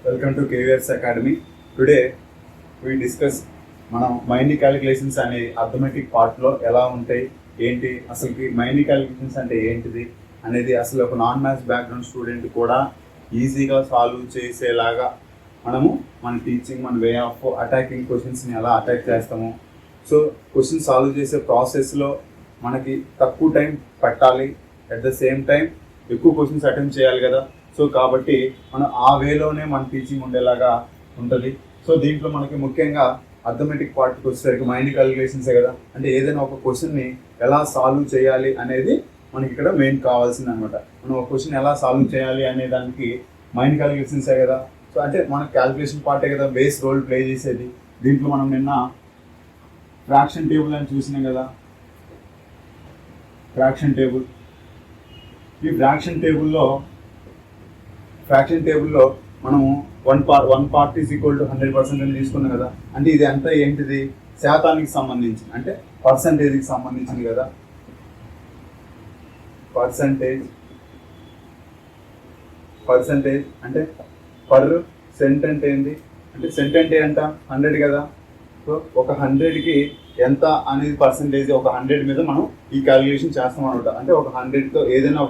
Welcome to KVR's Academy. Today we discuss మనం mind calculations అనే arithmetic పార్ట్లో ఎలా ఉంటాయి ఏంటి అసలుకి మైండ్ క్యాలిక్యులేషన్స్ అంటే ఏంటిది అనేది అసలు ఒక నాన్ మ్యాథ్స్ బ్యాక్గ్రౌండ్ స్టూడెంట్ కూడా ఈజీగా సాల్వ్ చేసేలాగా మనము మన టీచింగ్ మన వే ఆఫ్ అటాకింగ్ క్వశ్చన్స్ని ఎలా అటాక్ చేస్తాము. సో క్వశ్చన్ సాల్వ్ చేసే ప్రాసెస్లో మనకి తక్కువ టైం పట్టాలి, అట్ ద సేమ్ టైం ఎక్కువ క్వశ్చన్స్ అటెంప్ట్ చేయాలి కదా. సో కాబట్టి మనం ఆ వేలోనే మన టీచింగ్ ఉండేలాగా ఉంటుంది. సో దీంట్లో మనకి ముఖ్యంగా అథమెటిక్ పార్ట్కి వచ్చేసరికి మైండ్ క్యాలిక్యులేషన్సే కదా. అంటే ఏదైనా ఒక క్వశ్చన్ని ఎలా సాల్వ్ చేయాలి అనేది మనకి ఇక్కడ మెయిన్ కావాల్సింది అనమాట. మనం ఒక క్వశ్చన్ ఎలా సాల్వ్ చేయాలి అనే దానికి మైండ్ క్యాలిక్యులేషన్సే కదా. సో అంటే మన క్యాలిక్యులేషన్ పార్టే కదా బేస్ రోల్ ప్లే చేసేది. దీంట్లో మనం నిన్న ఫ్రాక్షన్ టేబుల్ అని చూసినాం కదా. ఫ్రాక్షన్ టేబుల్, ఈ ఫ్రాక్షన్ టేబుల్లో మనము one part is equal to 100% అని తీసుకున్నాం కదా. అంటే ఇది అంతా ఏంటిది, శాతానికి సంబంధించింది, అంటే పర్సంటేజ్కి సంబంధించింది కదా. పర్సంటేజ్ అంటే పర్ సెంట్ అంటే ఏంది, అంటే సెంట్ అంటే ఎంత 100 కదా. సో ఒక 100కి ఎంత అనేది పర్సంటేజ్, ఒక 100 మీద మనం ఈ క్యాలిక్యులేషన్ చేస్తాం అనమాట. అంటే ఒక 100తో ఏదైనా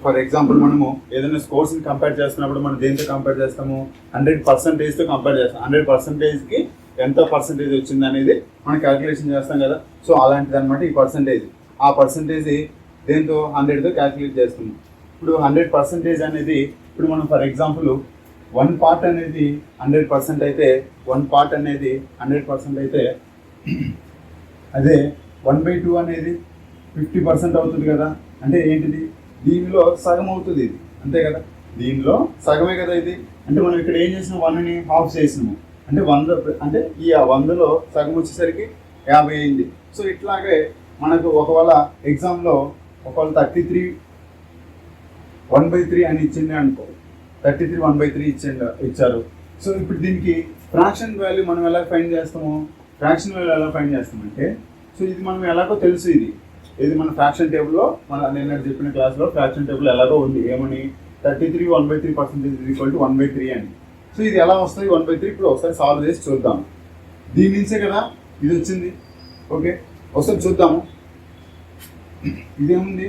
ఫర్ ఎగ్జాంపుల్ మనము ఏదైనా స్కోర్స్ని కంపేర్ చేస్తున్నప్పుడు మనం దేంతో కంపేర్ చేస్తాము, 100%తో కంపేర్ చేస్తాం. 100%కి ఎంత పర్సంటేజ్ వచ్చింది అనేది మనం క్యాలిక్యులేషన్ చేస్తాం కదా. సో అలాంటిది అనమాట ఈ పర్సంటేజ్. ఆ పర్సంటేజ్ దేంతో 100తో క్యాలిక్యులేట్ చేస్తున్నాం. ఇప్పుడు 100% అనేది ఇప్పుడు మనం ఫర్ ఎగ్జాంపుల్ 1 పార్ట్ అనేది 100% అయితే 1 పార్ట్ అనేది 100% అయితే అదే 1/2 అనేది 50% అవుతుంది కదా. అంటే ఏంటిది, దీనిలో సగం అవుతుంది ఇది, అంతే కదా. దీనిలో సగమే కదా ఇది. అంటే మనం ఇక్కడ ఏం చేసినాం, 1ని హాఫ్ చేసినాము. అంటే 100, అంటే ఈ 100లో సగం వచ్చేసరికి 50 అయింది. సో ఇట్లాగే మనకు ఒకవేళ ఎగ్జామ్లో ఒకవేళ 33 1/3 అని ఇచ్చింది అనుకో, 33 1/3 ఇచ్చారు. సో ఇప్పుడు దీనికి ఫ్రాక్షన్ వాల్యూ మనం ఎలా ఫైండ్ చేస్తాము, ఫ్రాక్షన్ వాల్యూ ఎలా ఫైండ్ చేస్తామంటే, సో ఇది మనం ఎలాగో తెలుసు, ఇది మన ఫ్రాక్షన్ టేబుల్లో నేను చెప్పిన క్లాస్లో ఫ్రాక్షన్ టేబుల్ ఎలాగో ఉంది. ఏమని 33 1/3% ఈక్వల్ టు 1/3 అని. సో ఇది ఎలా వస్తుంది 1/3, ఇప్పుడు ఒకసారి సాల్వ్ చేసి చూద్దాం. దీని నుంచే కదా ఇది వచ్చింది. ఓకే, ఒకసారి చూద్దాము. ఇదేముంది,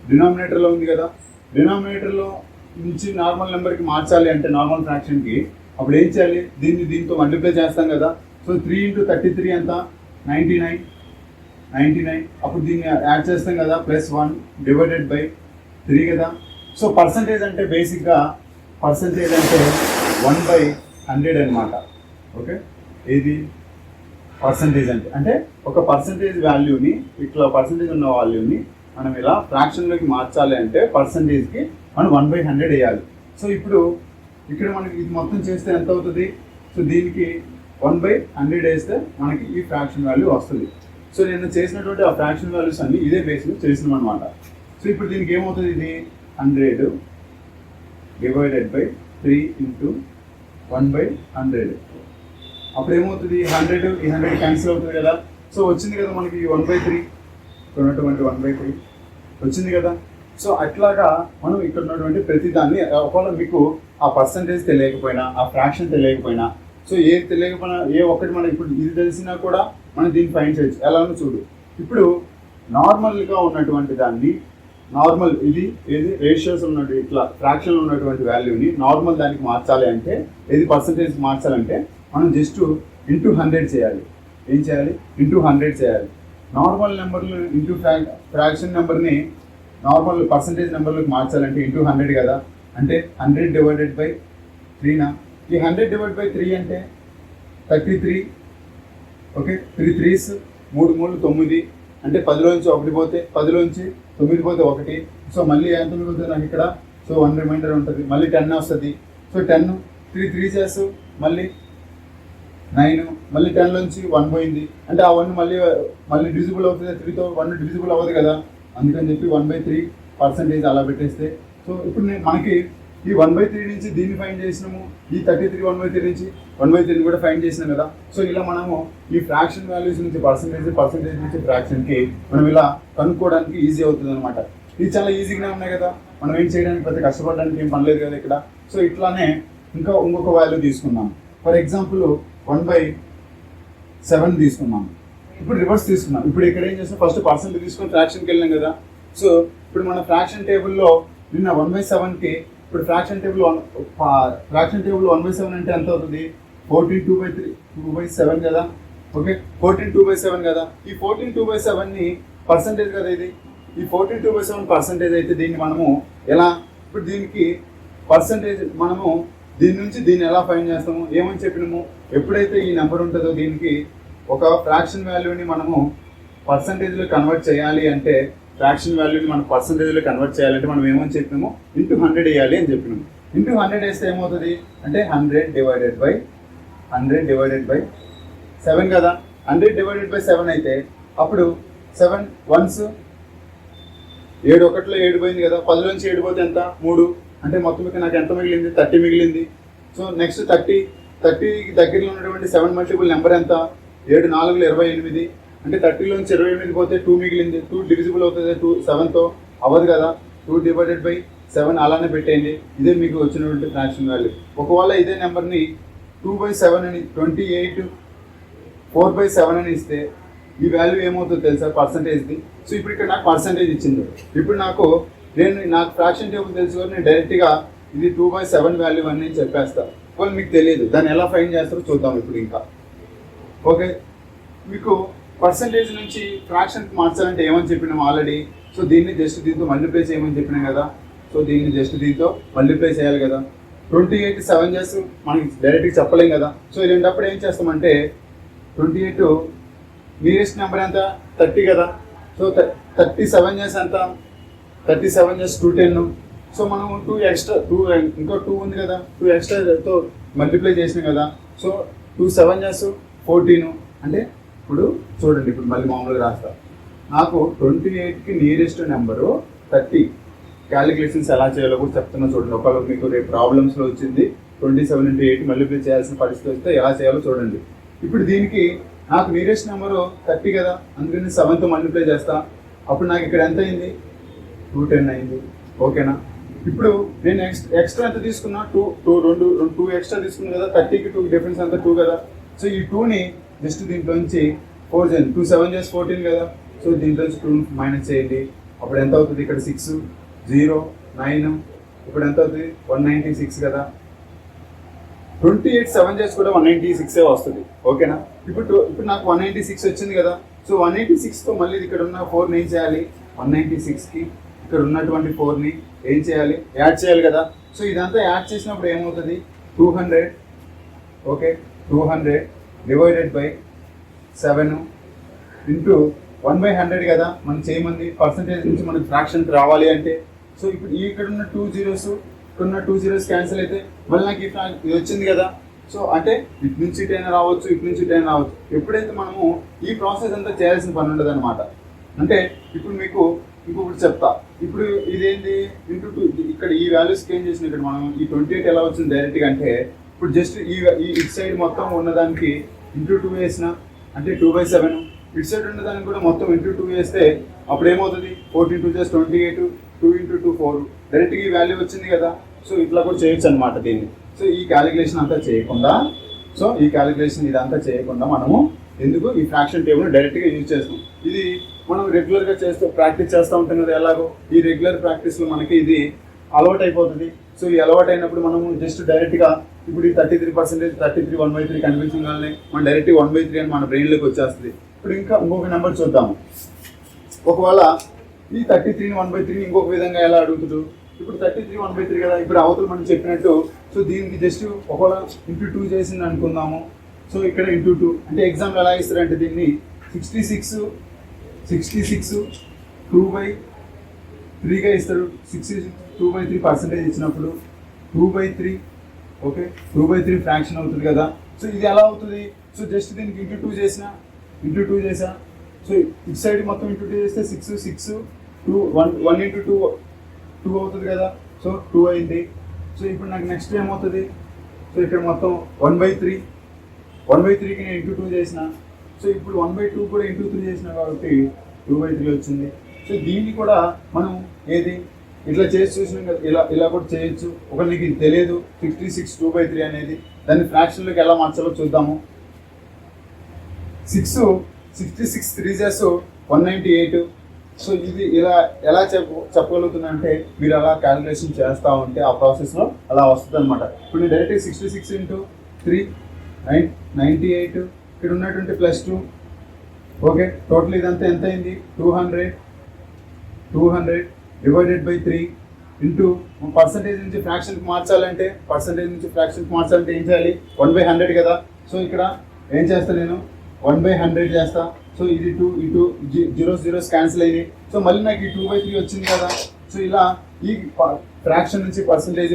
డినామినేటర్లో ఉంది కదా. డినామినేటర్లో నుంచి నార్మల్ నెంబర్కి మార్చాలి అంటే నార్మల్ ఫ్రాక్షన్కి అప్పుడు ఏం చేయాలి, దీంతో మల్టిప్లై చేస్తాం కదా. సో 3 × 33 ఎంత 99. అప్పుడు దీన్ని యాడ్ చేస్తాం కదా, +1 డివైడెడ్ బై 3 కదా. సో పర్సంటేజ్ అంటే బేసిక్గా పర్సంటేజ్ అంటే 1/100 అనమాట. ఓకే, ఇది పర్సంటేజ్ అంటే ఒక పర్సంటేజ్ వాల్యూని, ఇట్లా పర్సంటేజ్ ఉన్న వాల్యూని మనం ఇలా ఫ్రాక్షన్లోకి మార్చాలి అంటే పర్సంటేజ్కి మనం 1/100 వేయాలి. సో ఇప్పుడు ఇక్కడ మనకి ఇది మొత్తం చేస్తే ఎంత అవుతుంది, సో దీనికి 1/100 వేస్తే మనకి ఈ ఫ్రాక్షన్ వాల్యూ వస్తుంది. సో నేను చేసినటువంటి ఆ ఫ్రాక్షన్ వాల్యూస్ అన్ని ఇదే బేస్లో చేసినాం అనమాట. సో ఇప్పుడు దీనికి ఏమవుతుంది, ఇది 100 డివైడెడ్ బై 3 × 1/100. అప్పుడు ఏమవుతుంది, 100 ఈ 100 క్యాన్సిల్ అవుతుంది కదా. సో వచ్చింది కదా మనకి 1/3, ఇక్కడ ఉన్నటువంటి 1/3 వచ్చింది కదా. సో అట్లాగా మనం ఇక్కడ ఉన్నటువంటి ప్రతి దాన్ని, ఒకవేళ మీకు ఆ పర్సంటేజ్ తెలియకపోయినా, ఆ ఫ్రాక్షన్ తెలియకపోయినా, సో ఏది తెలియకపోయినా ఏ ఒక్కటి మనం ఇప్పుడు ఇది తెలిసినా కూడా మనం దీన్ని ఫైండ్ చేయొచ్చు. ఎలానో చూడు. ఇప్పుడు నార్మల్గా ఉన్నటువంటి దాన్ని, నార్మల్ ఇది ఏది రేషియోస్ ఉన్నట్టు ఇట్లా ఫ్రాక్షన్లో ఉన్నటువంటి వాల్యూని నార్మల్ దానికి మార్చాలి అంటే, ఏది పర్సంటేజ్ మార్చాలంటే మనం జస్ట్ ఇంటూ 100 చేయాలి. ఏం చేయాలి, ఇంటూ 100 చేయాలి. నార్మల్ నెంబర్లు ఇంటూ ఫ్రాక్షన్ నెంబర్ని నార్మల్ పర్సంటేజ్ నెంబర్లోకి మార్చాలంటే ఇంటూ 100 కదా. అంటే 100 డివైడెడ్ బై 3నా, ఈ 100 డివైడ్ బై 3 అంటే 33. Okay, 3 3s 3 3 9. అంటే 10లోంచి 1 పోతే 10లోంచి 9 పోతే 1. సో మళ్ళీ ఎంత మిగులుతుంది నాకు ఇక్కడ, సో 1 రిమైండర్ ఉంటుంది. మళ్ళీ 10 వస్తుంది. సో 10 3 3s మళ్ళీ 9, మళ్ళీ 10లోంచి 1 పోయింది. అంటే ఆ 1 మళ్ళీ డివిజిబుల్ అవుతుంది. 3తో 1 డివిజిబుల్ అవ్వదు కదా. అందుకని చెప్పి 1/3 పర్సంటేజ్ అలా పెట్టేస్తే, సో ఇప్పుడు మనకి ఈ 1/3 నుంచి దీన్ని ఫైండ్ చేసినాము, ఈ 33 1/3 నుంచి 1/3 కూడా ఫైండ్ చేసినాం కదా. సో ఇలా మనము ఈ ఫ్రాక్షన్ వాల్యూస్ నుంచి పర్సంటేజ్ నుంచి ఫ్రాక్షన్కి మనం ఇలా కనుక్కోవడానికి ఈజీ అవుతుంది అనమాట. ఇది చాలా ఈజీగానే ఉన్నాయి కదా, మనం ఏం చేయడానికి పెద్ద కష్టపడడానికి ఏం పనిలేదు కదా ఇక్కడ. సో ఇట్లానే ఇంకొక వాల్యూ తీసుకున్నాం. ఫర్ ఎగ్జాంపుల్ 1/7 తీసుకున్నాం. ఇప్పుడు రివర్స్ తీసుకున్నాం. ఇప్పుడు ఇక్కడ ఏం చేస్తాం, ఫస్ట్ పర్సెంట్ తీసుకొని ఫ్రాక్షన్కి వెళ్ళాం కదా. సో ఇప్పుడు మన ఫ్రాక్షన్ టేబుల్లో నిన్న 1/7కి ఇప్పుడు ఫ్రాక్షన్ టేబుల్ 1/7 అంటే ఎంత అవుతుంది, 14/2/7 కదా. ఓకే, 14/2/7 కదా. ఈ 14/2/7ని పర్సంటేజ్ కదా ఇది. ఈ 14/2/7 పర్సంటేజ్ అయితే దీన్ని మనము ఎలా, ఇప్పుడు దీనికి పర్సంటేజ్ మనము దీని నుంచి దీన్ని ఎలా ఫైండ్ చేస్తాము, ఏమని చెప్పినాము, ఎప్పుడైతే ఈ నెంబర్ ఉంటుందో దీనికి ఒక ఫ్రాక్షన్ వాల్యూని మనము పర్సంటేజ్లో కన్వర్ట్ చేయాలి అంటే, ఫ్రాక్షన్ వాల్యూని మనం పర్సంటేజ్లో కన్వర్ట్ చేయాలంటే మనం ఏమని చెప్పినాము, ఇంటూ 100 వేయాలి అని చెప్పినాము. ఇంటూ 100 వేస్తే ఏమవుతుంది అంటే 100/7 కదా. 100/7 అయితే అప్పుడు 7 1s 7 1లో 7 పోయింది కదా. 10లోంచి 7 పోతే ఎంత, 3. అంటే మొత్తం ఇక్కడ నాకు ఎంత మిగిలింది, 30 మిగిలింది. సో నెక్స్ట్ 30కి దగ్గరలో ఉన్నటువంటి 7 మల్టిపుల్ నెంబర్ ఎంత, 7 4 28. అంటే 30లోంచి 28 పోతే 2 మిగిలింది. 2 డివిజిబుల్ అవుతుంది 7తో అవ్వదు కదా. 2/7 అలానే పెట్టేయండి. ఇదే మీకు వచ్చినటువంటి ఫ్రాక్షన్ వాల్యూ. ఒకవేళ ఇదే నెంబర్ని 2/7 అని 28 4/7 అని ఇస్తే ఈ వాల్యూ ఏమవుతుందో తెలుసా, పర్సంటేజ్ది. సో ఇప్పుడు ఇక్కడ నాకు పర్సంటేజ్ ఇచ్చింది. ఇప్పుడు నాకు ఫ్రాక్షన్ టేబుల్ తెలుసు కానీ నేను డైరెక్ట్గా ఇది 2/7 వాల్యూ అని చెప్పేస్తాను. వాళ్ళు మీకు తెలియదు, దాన్ని ఎలా ఫైండ్ చేస్తారో చూద్దాం ఇప్పుడు ఇంకా. ఓకే, మీకు పర్సంటేజ్ నుంచి ఫ్రాక్షన్కి మార్చాలంటే ఏమని చెప్పినాం ఆల్రెడీ. సో దీన్ని జస్ట్ దీంతో మల్టిప్లై చేయమని చెప్పినాం కదా. సో దీన్ని జస్ట్ దీంతో మల్టిప్లై చేయాలి కదా. 28 7 చేసి మనకి డైరెక్ట్గా చెప్పలేం కదా. సో ఇలాంటప్పుడు ఏం చేస్తామంటే 28 నియరెస్ట్ నెంబర్ ఎంత, 30 కదా. సో 37 చేసి ఎంత, 37 చేసి 210. సో మనం 2 ఎక్స్ట్రా ఇంకో 2 ఉంది కదా, 2 ఎక్స్ట్రాతో మల్టిప్లై చేసినాం కదా. సో 2 7 చేసి 14. అంటే ఇప్పుడు చూడండి, ఇప్పుడు మళ్ళీ మామూలుగా రాస్తా. నాకు 28కి నియరెస్ట్ నెంబరు 30. క్యాలిక్యులేషన్స్ ఎలా చేయాలో కూడా చెప్తున్నా చూడండి. ఒకవేళ మీకు రేపు ప్రాబ్లమ్స్లో వచ్చింది 27 × 8 మల్టిప్లై చేయాల్సిన పరిస్థితి వస్తే ఎలా చేయాలో చూడండి. ఇప్పుడు దీనికి నాకు నియరెస్ట్ నెంబరు 30 కదా, అందుకని 7తో మల్టిప్లై చేస్తా. అప్పుడు నాకు ఇక్కడ ఎంత అయింది, 210 అయింది. ఓకేనా. ఇప్పుడు నేను ఎక్స్ట్రా ఎంత తీసుకున్నా, 2 ఎక్స్ట్రా తీసుకున్నా కదా. 30కి 2 డిఫరెన్స్ అంతా 2 కదా. సో ఈ 2ని జస్ట్ దీంట్లోంచి 4 చేయండి. 2 7 చేసి 14 కదా. సో దీంట్లోంచి 2 మైనస్ చేయండి. అప్పుడు ఎంత అవుతుంది, ఇక్కడ 6 0 9. ఇప్పుడు ఎంత అవుతుంది, 196 కదా. 28 7 చేసి కూడా 196 వస్తుంది. ఓకేనా. ఇప్పుడు నాకు 196 వచ్చింది కదా. సో 186తో మళ్ళీ ఇక్కడ ఉన్న 4ని ఏం చేయాలి, 196కి ఇక్కడ ఉన్నటువంటి 4ని ఏం చేయాలి, యాడ్ చేయాలి కదా. సో ఇదంతా యాడ్ చేసినప్పుడు ఏమవుతుంది, 200. ఓకే, 200/7 ఇంటూ 1/100 కదా. మనం చేయమంది పర్సంటేజ్ నుంచి మనకి ఫ్రాక్షన్కి రావాలి అంటే. సో ఇప్పుడు ఇక్కడ ఉన్న 2 zeros ఇక్కడ ఉన్న 2 zeros క్యాన్సిల్ అయితే మళ్ళీ నాకు ఇది వచ్చింది కదా. సో అంటే ఇటు నుంచి ఇటైనా రావచ్చు, ఇటు నుంచి ఇటైనా రావచ్చు. ఎప్పుడైతే మనము ఈ ప్రాసెస్ అంతా చేయాల్సిన పని ఉండదు అనమాట. అంటే ఇప్పుడు మీకు ఇంకొకటి చెప్తా. ఇప్పుడు ఇదేంటి, ఇంటూ 2 ఇక్కడ ఈ వాల్యూస్కి ఏం చేసిన, ఇక్కడ మనం ఈ 28 ఎలా వచ్చింది డైరెక్ట్గా అంటే, ఇప్పుడు జస్ట్ ఈ ఇటు సైడ్ మొత్తం ఉన్నదానికి ఇంటూ 2 వేసిన అంటే 2/7. ఇటు సైడ్ ఉన్నదానికి కూడా మొత్తం ఇంటూ 2 వేస్తే అప్పుడు ఏమవుతుంది, 14 2 + 28 2 × 2 4. డైరెక్ట్గా ఈ వాల్యూ వచ్చింది కదా. సో ఇట్లా కూడా చేయొచ్చు అనమాట దీన్ని. సో ఈ క్యాలిక్యులేషన్ అంతా చేయకుండా మనము ఎందుకు ఈ ఫ్రాక్షన్ టేబుల్ని డైరెక్ట్గా యూజ్ చేస్తాం. ఇది మనం రెగ్యులర్గా ప్రాక్టీస్ చేస్తూ ఉంటాం కదా. ఎలాగో ఈ రెగ్యులర్ ప్రాక్టీస్లో మనకి ఇది అలవాటు అయిపోతుంది. సో ఈ అలవాటు అయినప్పుడు మనము జస్ట్ డైరెక్ట్గా ఇప్పుడు ఈ 33% 33 1/3 కనిపించగానే మనం డైరెక్ట్గా 1/3 అని మన బ్రెయిన్లోకి వచ్చేస్తుంది. ఇప్పుడు ఇంకొక నెంబర్ చూద్దాము. ఒకవేళ ఈ 33ని 1/3 ఇంకొక విధంగా ఎలా అడుగుతుడు. ఇప్పుడు 33 1/3 కదా. ఇప్పుడు అవతల మనం చెప్పినట్టు సో దీనికి జస్ట్ ఒకవేళ ఇంటూ 2 చేసింది అనుకుందాము. సో ఇక్కడ ఇంటూ 2 అంటే ఎగ్జాంపుల్ ఎలా ఇస్తారంటే దీన్ని 66 2/3గా ఇస్తారు. 66 2/3 పర్సెంటేజ్ ఇచ్చినప్పుడు 2/3. ఓకే, 2/3 ఫ్రాక్షన్ అవుతుంది కదా. సో ఇది ఎలా అవుతుంది, సో జస్ట్ దీనికి ఇంటూ 2 చేసా. సో ఇటు సైడ్ మొత్తం ఇంటూ 2 చేస్తే 6 2 1 × 2 అవుతుంది కదా. సో 2 అయింది. సో ఇప్పుడు నాకు నెక్స్ట్ ఏమవుతుంది, సో ఇక్కడ మొత్తం 1/3కి నేను ఇంటూ 2 చేసిన. సో ఇప్పుడు 1/2 కూడా ఇంటూ 3 చేసిన కాబట్టి 2/3 వచ్చింది. సో సో దీన్ని కూడా మనం ఏది ఇట్లా చేసి చూసినాం కదా, ఇలా కూడా చేయొచ్చు. ఒక నీకు ఇది తెలియదు 66 2/3 అనేది, దాన్ని ఫ్రాక్షన్లోకి ఎలా మార్చాలో చూద్దాము. 66 3s 198. సో ఇది ఇలా ఎలా చెప్పగలుగుతున్నా అంటే మీరు అలా క్యాలిక్యులేషన్ చేస్తూ ఉంటే ఆ ప్రాసెస్లో అలా వస్తుంది అనమాట. ఇప్పుడు నేను డైరెక్ట్ 66 × 3 98 ఇక్కడ ఉన్నటువంటి +2. ఓకే, టోటల్ ఇదంతా ఎంత అయింది 200 డివైడెడ్ బై 3 ఇంటూ పర్సంటేజ్ నుంచి ఫ్రాక్షన్కి మార్చాలంటే ఏం చేయాలి 1/100 కదా. సో ఇక్కడ ఏం చేస్తా నేను 1/100 చేస్తా. సో ఇది 2 ఇటు 0 క్యాన్సిల్ అయినాయి. సో మళ్ళీ నాకు ఈ 2/3 వచ్చింది కదా. సో ఇలా ఈ ఫ్రాక్షన్ నుంచి పర్సంటేజ్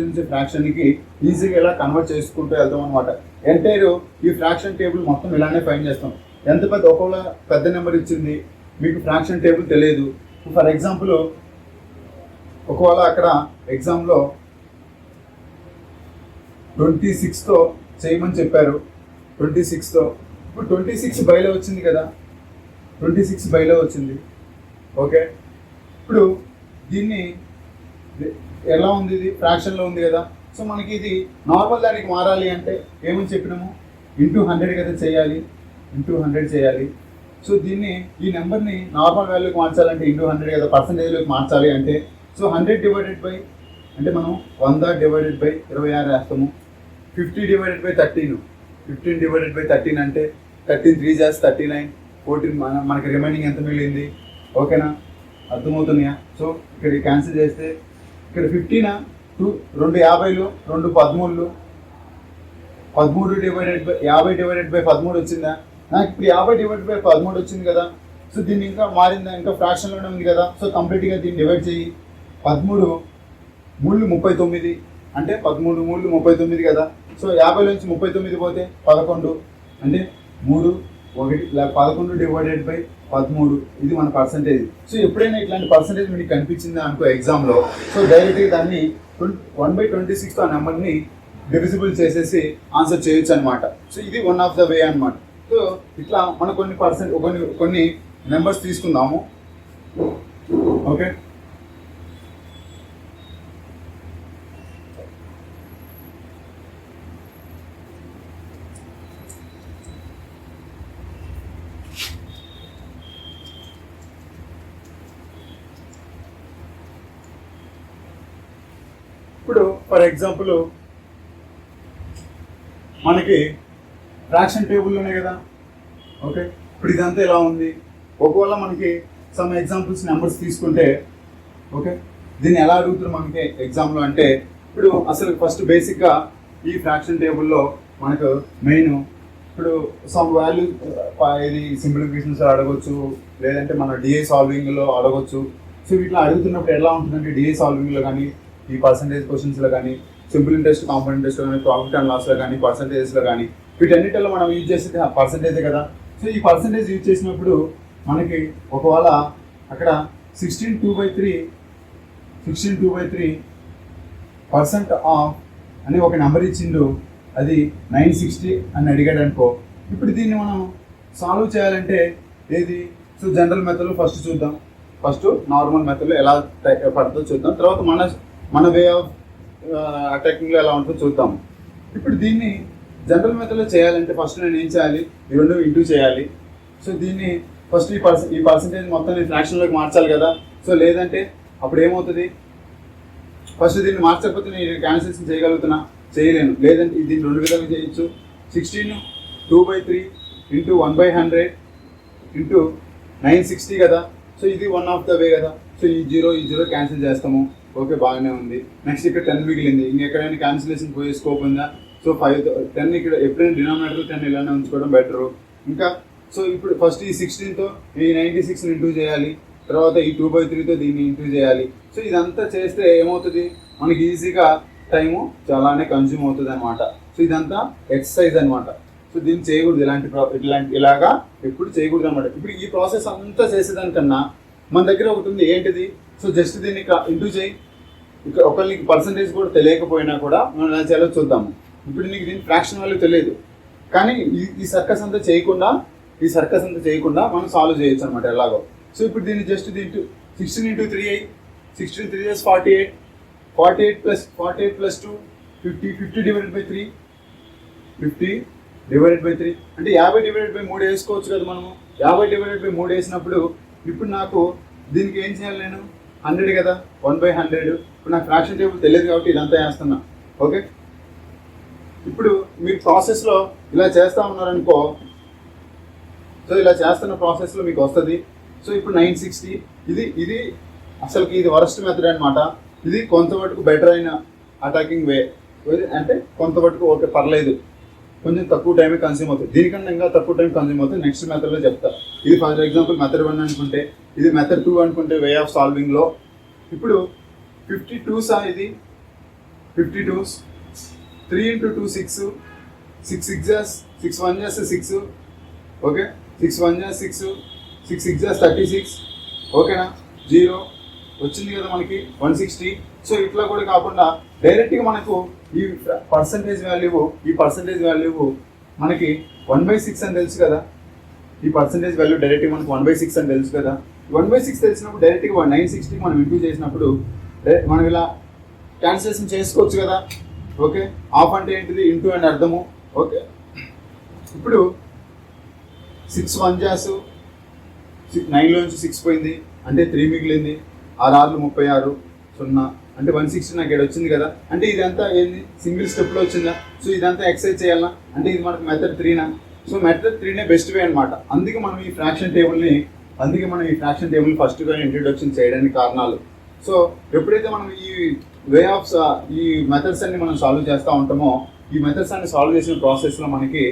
నుంచి ఫ్రాక్షన్కి ఈజీగా ఇలా కన్వర్ట్ చేసుకుంటూ వెళ్తాం అనమాట. ఎంటైర్ ఈ ఫ్రాక్షన్ టేబుల్ మొత్తం ఇలానే ఫైండ్ చేస్తాం. ఎంత ఒకవేళ పెద్ద నెంబర్ ఇచ్చింది, మీకు ఫ్రాక్షన్ టేబుల్ తెలియదు. ఫర్ ఎగ్జాంపుల్ ఒకవేళ అక్కడ ఎగ్జామ్లో 26తో చేయమని చెప్పారు. 26తో ఇప్పుడు 26 బైలో వచ్చింది కదా, 26 బైలో వచ్చింది. ఓకే, ఇప్పుడు దీన్ని ఎలా ఉంది, ఇది ఫ్రాక్షన్లో ఉంది కదా. సో మనకి ఇది నార్మల్ దానికి మారాలి అంటే ఏమని చెప్పినాము ×100 కదా చేయాలి, ×100 చేయాలి. సో దీన్ని ఈ నెంబర్ని నార్మల్ వాల్యూకి మార్చాలంటే ×100 కదా, పర్సంటేజ్లోకి మార్చాలి అంటే సో 100 డివైడెడ్ బై అంటే మనం 100 డివైడెడ్ బై 26 వేస్తాము. 50 డివైడెడ్ బై 13, 15 డివైడెడ్ బై 13 అంటే 13 3s 39, 14 మనకి రిమైనింగ్ ఎంత మిగిలింది. ఓకేనా, అర్థమవుతున్నాయా. సో ఇక్కడ క్యాన్సిల్ చేస్తే ఇక్కడ 15 2 50లు 2 13లు 13 డివైడెడ్ బై 50 డివైడెడ్ బై 13 వచ్చిందా. నాకు ఇప్పుడు 50 డివైడెడ్ బై 13 వచ్చింది కదా. సో దీన్ని ఇంకా మారిందా, ఇంకా ఫ్రాక్షన్లోనే ఉంది కదా. సో కంప్లీట్గా దీన్ని డివైడ్ చేయి. 13 3 39 అంటే 13 3 39 కదా. సో 50 నుంచి 39 పోతే 11 అంటే 3 1 11 డివైడెడ్ బై 13 ఇది మన పర్సంటేజ్. సో ఎప్పుడైనా ఇట్లాంటి పర్సంటేజ్ మీకు కనిపించిందా అనుకో ఎగ్జామ్లో, సో డైరెక్ట్గా దాన్ని 1/26 ఆ నెంబర్ని డివిజిబుల్ చేసేసి ఆన్సర్ చేయొచ్చు అనమాట. సో ఇది వన్ ఆఫ్ ద వే అనమాట. సో ఇట్లా మనం కొన్ని నెంబర్స్ తీసుకుందాము. ఓకే, ఇప్పుడు ఫర్ ఎగ్జాంపుల్ మనకి ఫ్రాక్షన్ టేబుల్లోనే కదా. ఓకే, ఇప్పుడు ఇదంతా ఎలా ఉంది. ఒకవేళ మనకి సమ్ ఎగ్జాంపుల్స్ నెంబర్స్ తీసుకుంటే, ఓకే దీన్ని ఎలా అడుగుతారు మనకి ఎగ్జామ్లో అంటే, ఇప్పుడు అసలు ఫస్ట్ బేసిక్గా ఈ ఫ్రాక్షన్ టేబుల్లో మనకు మెయిన్ ఇప్పుడు సమ్ వాల్యూ ఇది సింప్లిఫికేషన్స్ అడగవచ్చు, లేదంటే మన డిఐ సాల్వింగ్లో అడగవచ్చు. సో ఇట్లా అడుగుతున్నప్పుడు ఎలా ఉంటుందంటే డిఐ సాల్వింగ్లో కానీ, ఈ పర్సంటేజ్ క్వశ్చన్స్లో కానీ, సింపుల్ ఇంట్రెస్ట్ కాంపౌండ్ ఇంట్రెస్ట్లో కానీ, ప్రాఫిట్ అండ్ లాస్లో కానీ, పర్సంటేజెస్లో కానీ, వీటన్నిటిలో మనం యూజ్ చేసేది పర్సంటేజే కదా. సో ఈ పర్సంటేజ్ యూజ్ చేసినప్పుడు మనకి ఒకవేళ అక్కడ 16 2/3 % ఆఫ్ అని ఒక నెంబర్ ఇచ్చిండు, అది 960 అని అడిగాడు అనుకో. ఇప్పుడు దీన్ని మనం సాల్వ్ చేయాలంటే ఏది, సో జనరల్ మెథడ్లో ఫస్ట్ చూద్దాం. ఫస్ట్ నార్మల్ మెథడ్లో ఎలా పడుతుందో చూద్దాం, తర్వాత మన వే ఆఫ్ అటాకింగ్లో ఎలా ఉంటుందో చూద్దాం. ఇప్పుడు దీన్ని జనరల్ మెథడ్లో చేయాలంటే ఫస్ట్ నేను ఏం చేయాలి, ఈ 2 ఇంటూ చేయాలి. సో దీన్ని ఫస్ట్ ఈ పర్సంటేజ్ మొత్తం నేను ఫ్రాక్షన్లోకి మార్చాలి కదా. సో లేదంటే అప్పుడు ఏమవుతుంది, ఫస్ట్ దీన్ని మార్చకపోతే నేను క్యాన్సిలేషన్ చేయగలుగుతున్నా, చేయలేను. లేదంటే దీన్ని 2 విధాలుగా చేయొచ్చు. 16 2/3 × 1/100 × 960 కదా. సో ఇది వన్ ఆఫ్ ద వే కదా. సో ఈ జీరో క్యాన్సిల్ చేస్తాము. ఓకే, బాగానే ఉంది. నెక్స్ట్ ఇక్కడ 10 మిగిలింది, ఇంకెక్కడైనా క్యాన్సిలేషన్ పోయే స్కోప్ ఉందా. సో 10 ఇక్కడ ఎప్పుడైనా డినామినేటర్ 10 ఇలానే ఉంచుకోవడం బెటరు. ఇంకా సో ఇప్పుడు ఫస్ట్ ఈ 16తో ఈ 96ని ఇంటూ చేయాలి, తర్వాత ఈ 2/3తో దీన్ని ఇంటూ చేయాలి. సో ఇదంతా చేస్తే ఏమవుతుంది, మనకి ఈజీగా టైము చాలానే కన్జ్యూమ్ అవుతుంది అనమాట. సో ఇదంతా ఎక్సర్సైజ్ అనమాట. సో దీన్ని చేయకూడదు, ఇలాగా ఎప్పుడు చేయకూడదు అనమాట. ఇప్పుడు ఈ ప్రాసెస్ అంతా చేసేదానికన్నా మన దగ్గర ఒకటి ఉంది, ఏంటిది, సో జస్ట్ దీన్ని ఇంటూ చేయి. ఇక్కడ ఒకరికి పర్సంటేజ్ కూడా తెలియకపోయినా కూడా మనం ఎలా చేయాలో చూద్దాము. ఇప్పుడు నీకు దీని ఫ్రాక్షన్ వాల్యూ తెలియదు, కానీ ఈ సర్కస్ అంతా చేయకుండా మనం సాల్వ్ చేయొచ్చు అనమాట ఎలాగో. సో ఇప్పుడు దీన్ని జస్ట్ దీంట్లో 16 into 3 అయ్యి 16 3 is 48, 48 plus 2 50, 50 divided by 3, 50 divided by 3 అంటే 50 divided by 3 వేసుకోవచ్చు కదా మనము. 50 divided by 3 వేసినప్పుడు ఇప్పుడు నాకు దీనికి ఏం చేయాలి, నేను 100 కదా, 1/100. ఇప్పుడు నాకు ఫ్రాక్షన్ టేబుల్ తెలియదు కాబట్టి ఇదంతా వేస్తున్నా. ఓకే, ఇప్పుడు మీరు ప్రాసెస్లో ఇలా చేస్తూ ఉన్నారనుకో, సో ఇలా చేస్తున్న ప్రాసెస్లో మీకు వస్తుంది. సో ఇప్పుడు 960 ఇది అసలుకి ఇది వరస్ట్ మెథడ్ అనమాట. ఇది కొంతవరకు బెటర్ అయిన అటాకింగ్ వే, అంటే కొంతవరకు ఓకే పర్లేదు, కొంచెం తక్కువ టైమే కన్స్యూమ్ అవుతుంది. దీనికన్నా ఇంకా తక్కువ టైం కన్స్యూమ్ అవుతుంది. నెక్స్ట్ మెథడ్లో చెప్తా. ఇది ఫర్ ఎగ్జాంపుల్ మెథడ్ 1 అనుకుంటే, ఇది మెథడ్ 2 అనుకుంటే వే ఆఫ్ సాల్వింగ్లో. ఇప్పుడు 52s ఇది 52s, 3 into 2 6, 6 6 6 1 6, ఓకే, 6 1 6, 6 6 36, ఓకేనా, 0 వచ్చింది కదా మనకి 160. సో ఇట్లా కూడా కాకుండా డైరెక్ట్గా మనకు ఈ పర్సంటేజ్ వాల్యూ మనకి 1/6 అని తెలుసు కదా. ఈ పర్సంటేజ్ వాల్యూ డైరెక్ట్గా మనకు 1/6 అని తెలుసు కదా. 1/6 తెలిసినప్పుడు డైరెక్ట్గా 960 మనం ఇంటూ చేసినప్పుడు మనం ఇలా క్యాన్సిలేషన్ చేసుకోవచ్చు కదా. ఓకే, ఆఫ్ అంటే ఏంటిది, ఇంటూ అని అర్థము. ఓకే, ఇప్పుడు 6 1 9లోంచి 6 పోయింది అంటే 3 మిగిలింది. 6 6 36, 0 అంటే 160 నాకు ఇక్కడ వచ్చింది కదా. అంటే ఇదంతా ఏంది, సింగిల్ స్టెప్లో వచ్చిందా. సో ఇదంతా ఎక్సర్సైజ్ చేయాలా అంటే ఇది మనకు మెథడ్ 3నా. సో మెథడ్ 3నే బెస్ట్ వే అనమాట. అందుకే మనం ఈ ఫ్రాక్షన్ టేబుల్ ఫస్ట్గా ఇంట్రొడక్షన్ చేయడానికి కారణాలు. సో ఎప్పుడైతే మనం ఈ వే ఆఫ్ ఈ మెథడ్స్ అన్ని మనం సాల్వ్ చేస్తూ ఉంటామో, ఈ మెథడ్స్ అన్ని సాల్వ్ చేసిన ప్రాసెస్లో మనకి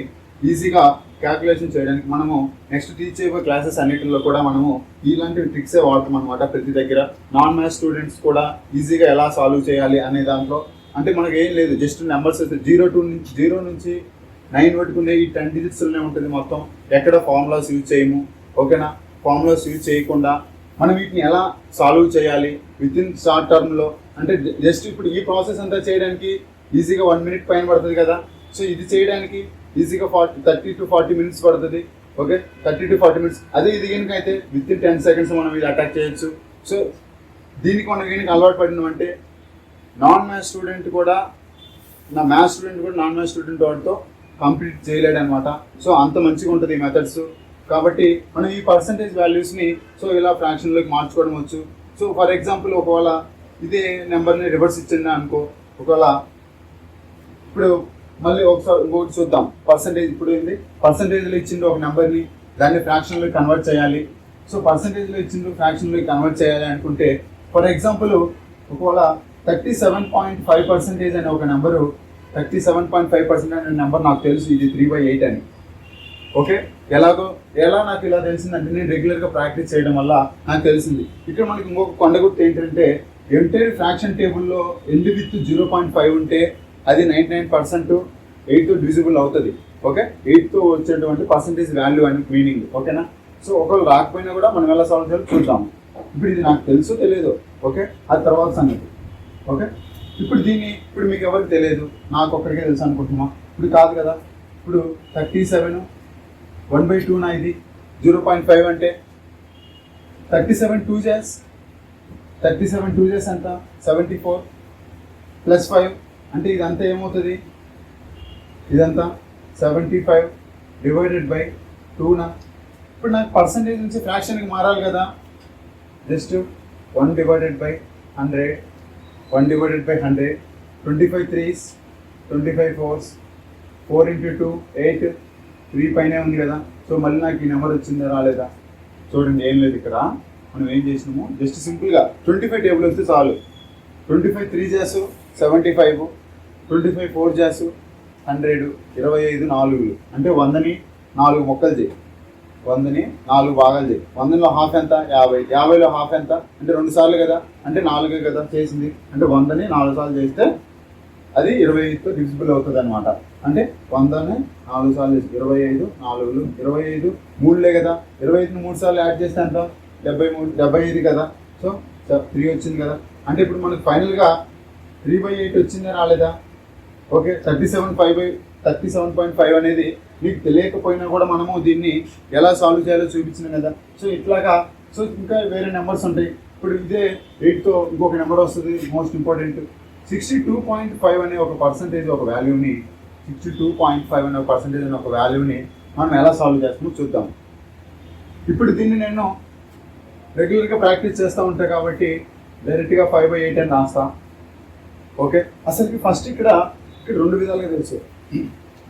ఈజీగా క్యాల్కులేషన్ చేయడానికి మనము నెక్స్ట్ టీచ్ చేయబోయే క్లాసెస్ అన్నిటిలో కూడా మనము ఇలాంటి ట్రిక్సే వాడతాం అనమాట. ప్రతి దగ్గర నాన్ మ్యాథ్స్ స్టూడెంట్స్ కూడా ఈజీగా ఎలా సాల్వ్ చేయాలి అనే దాంట్లో, అంటే మనకి ఏం లేదు, జస్ట్ నెంబర్స్ 0 నుంచి 9 వరకు ఉండే ఈ 10 డిజిట్స్లోనే ఉంటుంది మొత్తం. ఎక్కడ ఫార్ములాస్ యూజ్ చేయము, ఓకేనా. ఫార్ములాస్ యూజ్ చేయకుండా మనం వీటిని ఎలా సాల్వ్ చేయాలి విత్ ఇన్ షార్ట్ టర్మ్లో, అంటే జస్ట్ ఇప్పుడు ఈ ప్రాసెస్ అంతా చేయడానికి ఈజీగా 1 minute పైన పడుతుంది కదా. సో ఇది చేయడానికి ఈజీగా 30 to 40 minutes పడుతుంది. Okay, 30 to 40 minutes. అదే ఇది కనుక అయితే విత్ ఇన్ 10 seconds మనం ఇది అటాక్ చేయొచ్చు. సో దీనికి మనం కనుక అలవాటు పడినామంటే నాన్ మ్యాథ్స్ స్టూడెంట్ కూడా నాన్ మ్యాథ్స్ స్టూడెంట్ వాటితో కంప్లీట్ చేయలేడు అనమాట. సో అంత మంచిగా ఉంటుంది ఈ మెథడ్స్. కాబట్టి మనం ఈ పర్సంటేజ్ వాల్యూస్ని సో ఇలా ఫ్రాక్షన్లోకి మార్చుకోవడం వచ్చు. సో ఫర్ ఎగ్జాంపుల్ ఒకవేళ ఇదే నెంబర్ని రివర్స్ ఇచ్చిందా అనుకో, ఒకవేళ ఇప్పుడు మళ్ళీ ఒకసారి ఇంకోటి చూద్దాం. పర్సంటేజ్ ఇప్పుడు ఏంది, పర్సంటేజ్లో ఇచ్చింది ఒక నెంబర్ని దాన్ని ఫ్రాక్షన్లోకి కన్వర్ట్ చేయాలి. సో పర్సంటేజ్లో ఇచ్చింది ఫ్రాక్షన్లోకి కన్వర్ట్ చేయాలి అనుకుంటే, ఫర్ ఎగ్జాంపుల్ ఒకవేళ 37.5% అనే ఒక నెంబరు, 37.5% అనే నెంబర్ నాకు తెలుసు ఇది 3/8 అని. ఓకే, ఎలా నాకు ఇలా తెలిసిందంటే నేను రెగ్యులర్గా ప్రాక్టీస్ చేయడం వల్ల నాకు తెలిసింది. ఇక్కడ మనకి ఇంకొక కొండగుర్తు ఏంటంటే, ఎంటైర్ ఫ్రాక్షన్ టేబుల్లో ఎండ్ విత్ 0.5 ఉంటే అది 99% 8తో డివిజిబుల్ అవుతుంది. ఓకే, 8తో వచ్చేటువంటి పర్సంటేజ్ వాల్యూ అని మీనింగ్. ఓకేనా. సో ఒకవేళ రాకపోయినా కూడా మనం ఎలా సాల్వ్ చేయాలో చూద్దాము. ఇప్పుడు ఇది నాకు తెలుసు తెలియదు, ఓకే, అది తర్వాత సంగతి. ఓకే, ఇప్పుడు మీకు ఎవరికి తెలియదు, నాకు ఒక్కడికే తెలుసు అనుకుంటున్నాం. ఇప్పుడు కాదు కదా. ఇప్పుడు 37 1/2 నా ఇది 0.5 అంటే 37 2 ఎంత 74 ప్లస్ 5 అంటే ఇదంతా ఏమవుతుంది, ఇదంతా 75 డివైడెడ్ బై 2నా. ఇప్పుడు నాకు పర్సంటేజ్ నుంచి ఫ్రాక్షన్కి మారాలి కదా. Just 1 divided by 100, 1 divided by 100, 25 3s, 25 4s, 4 into 2 8, 3 పైనే ఉంది కదా. సో మళ్ళీ నాకు ఈ నెంబర్ వచ్చిందా రాలేదా చూడండి. ఏం లేదు, ఇక్కడ మనం ఏం చేసినాము, జస్ట్ సింపుల్గా 25 టేబుల్ వస్తే చాలు. 25 3 చేసు 75, 25 4 చేసు 100, 25 4 అంటే 100ని 4 ముక్కలు చేయి, 100ని 4 భాగాలు చేయి. 100లో హాఫ్ ఎంత 50, 50లో హాఫ్ ఎంత అంటే 2 సార్లు కదా, అంటే 4 కదా చేసింది. అంటే 100ని 4 సార్లు చేస్తే అది 25తో డివిజిబుల్ అవుతుంది అనమాట. అంటే 100ని 4 సార్లు చేసి 25 4 25 3లే కదా. 25ని 3 సార్లు యాడ్ చేస్తే ఎంత 75 కదా. సో 3 వచ్చింది కదా. అంటే ఇప్పుడు మనకు ఫైనల్గా 3/8 వచ్చిందా రాలేదా. ఓకే, 37.5 అనేది మీకు తెలియకపోయినా కూడా మనము దీన్ని ఎలా సాల్వ్ చేయాలో చూపించినాం కదా. సో ఇట్లాగా సో ఇంకా వేరే నెంబర్స్ ఉంటాయి. ఇప్పుడు ఇదే 8తో ఇంకొక నెంబర్ వస్తుంది, మోస్ట్ ఇంపార్టెంట్ 62.5 అనే ఒక పర్సంటేజ్, ఒక వాల్యూని 62.5 అనే ఒక పర్సంటేజ్ అనే ఒక వాల్యూని మనం ఎలా సాల్వ్ చేస్తామో చూద్దాం. ఇప్పుడు దీన్ని నేను రెగ్యులర్గా ప్రాక్టీస్ చేస్తూ ఉంటాను కాబట్టి డైరెక్ట్గా 5/8 అని రాస్తా. ఓకే, అసలుకి ఫస్ట్ ఇక్కడ 2 విధాలుగా తెలుసు.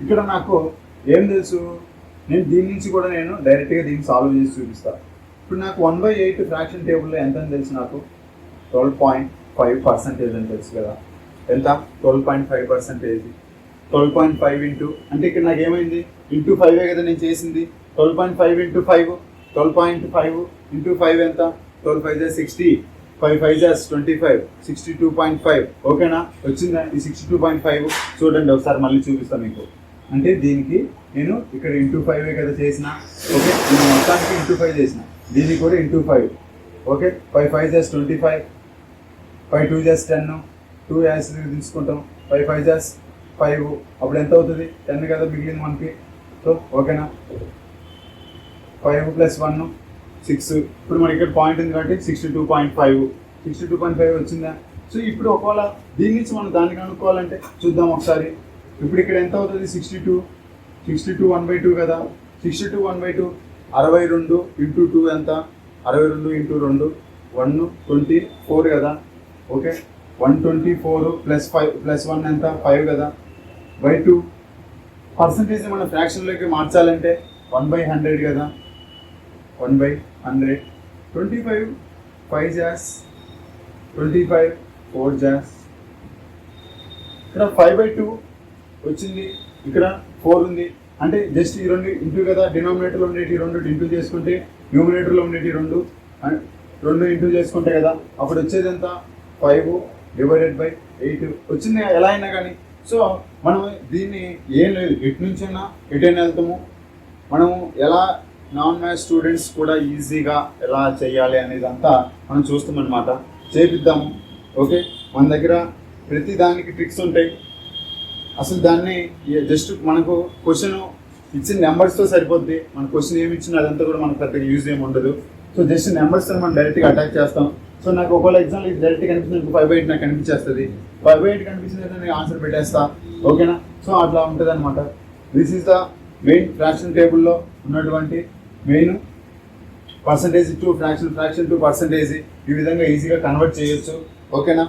ఇక్కడ నాకు ఏం తెలుసు, నేను దీని నుంచి కూడా నేను డైరెక్ట్గా దీన్ని సాల్వ్ చేసి చూపిస్తాను. ఇప్పుడు నాకు 1/8 ఫ్రాక్షన్ టేబుల్లో ఎంత అని తెలుసు, నాకు 12.5% అని తెలుసు కదా. ఎంత? 12.5%. 12.5 ఇంటూ అంటే ఇక్కడ నాకు ఏమైంది, ఇంటూ 5 కదా నేను చేసింది. 12.5 ఇంటూ 5, 12.5 ఇంటూ 5 ఎంత? 12 5 60, 5 5 25, 62.5. ఓకేనా, వచ్చిందా ఈ 62.5? చూడండి ఒకసారి మళ్ళీ చూపిస్తాను మీకు. అంటే దీనికి నేను ఇక్కడ ఇంటూ 5 కదా చేసిన. ఓకే, నేను మొత్తానికి ఇంటూ 5 చేసిన, దీనికి కూడా ఇంటూ 5. ఓకే, 5 5 25, 5 2 10, 2 యాస్ తీసుకుంటాం, 5 5 5. అప్పుడు ఎంత అవుతుంది? 10 కదా మిగిలింది మనకి. సో ఓకేనా, 5 + 1 6. ఇప్పుడు మనకి ఇక్కడ పాయింట్ ఉంది కాబట్టి 62.5 వచ్చిందా? సో ఇప్పుడు ఒకవేళ దీని నుంచి మనం దాన్ని కనుక్కోవాలంటే చూద్దాం ఒకసారి. ఇప్పుడు ఇక్కడ ఎంత అవుతుంది? 62 1/2 కదా. 62 1/2 62 ఇంటూ 2 ఎంత? 62 ఇంటూ 2 124 కదా. ఓకే, 124 + 5 + 1 ఎంత? 5 కదా. /2 పర్సంటేజ్ మనం ఫ్రాక్షన్లోకి మార్చాలంటే 1/100 కదా. 1/100. 25 5 జాస్ 25 4 జాస్. ఇక్కడ 5/2 వచ్చింది, ఇక్కడ 4 ఉంది. అంటే జస్ట్ ఈ 2 ఇంటూ కదా, డినామినేటర్లో ఉండేటి 2 ఇంటూ చేసుకుంటే న్యూమినేటర్లో ఉండేటి 2 ఇంటూ చేసుకుంటే కదా, అప్పుడు వచ్చేది ఎంత? 5/8 వచ్చింది ఎలా అయినా కానీ. సో మనం దీన్ని ఏం లేదు, ఎటు నుంచైనా ఎటైనా వెళ్తాము. మనము ఎలా నాన్ మ్యాథ్స్ స్టూడెంట్స్ కూడా ఈజీగా ఎలా చేయాలి అనేది అంతా మనం చూస్తామన్నమాట, చేపిద్దాము. ఓకే, మన దగ్గర ప్రతి దానికి ట్రిక్స్ ఉంటాయి. అసలు దాన్ని జస్ట్ మనకు క్వశ్చన్ ఇచ్చిన నెంబర్స్తో సరిపోద్ది. మన క్వశ్చన్ ఏమి ఇచ్చినా అదంతా కూడా మనకు పెద్దగా యూజ్ ఏమి ఉండదు. సో జస్ట్ నెంబర్స్తో మనం డైరెక్ట్గా అటాక్ చేస్తాం. సో నాకు ఒకవేళ ఎగ్జాంపుల్ ఇది డైరెక్ట్గా కనిపిస్తుంది, 5/8 నాకు కనిపించేస్తుంది. 5/8 కనిపించింది నేను ఆన్సర్ పెట్టేస్తా. ఓకేనా, సో అట్లా ఉంటుంది అనమాట. This is the main fraction టేబుల్లో ఉన్నటువంటి main percentage to fraction to percentage. ఈ విధంగా ఈజీగా కన్వర్ట్ చేయొచ్చు. ఓకేనా.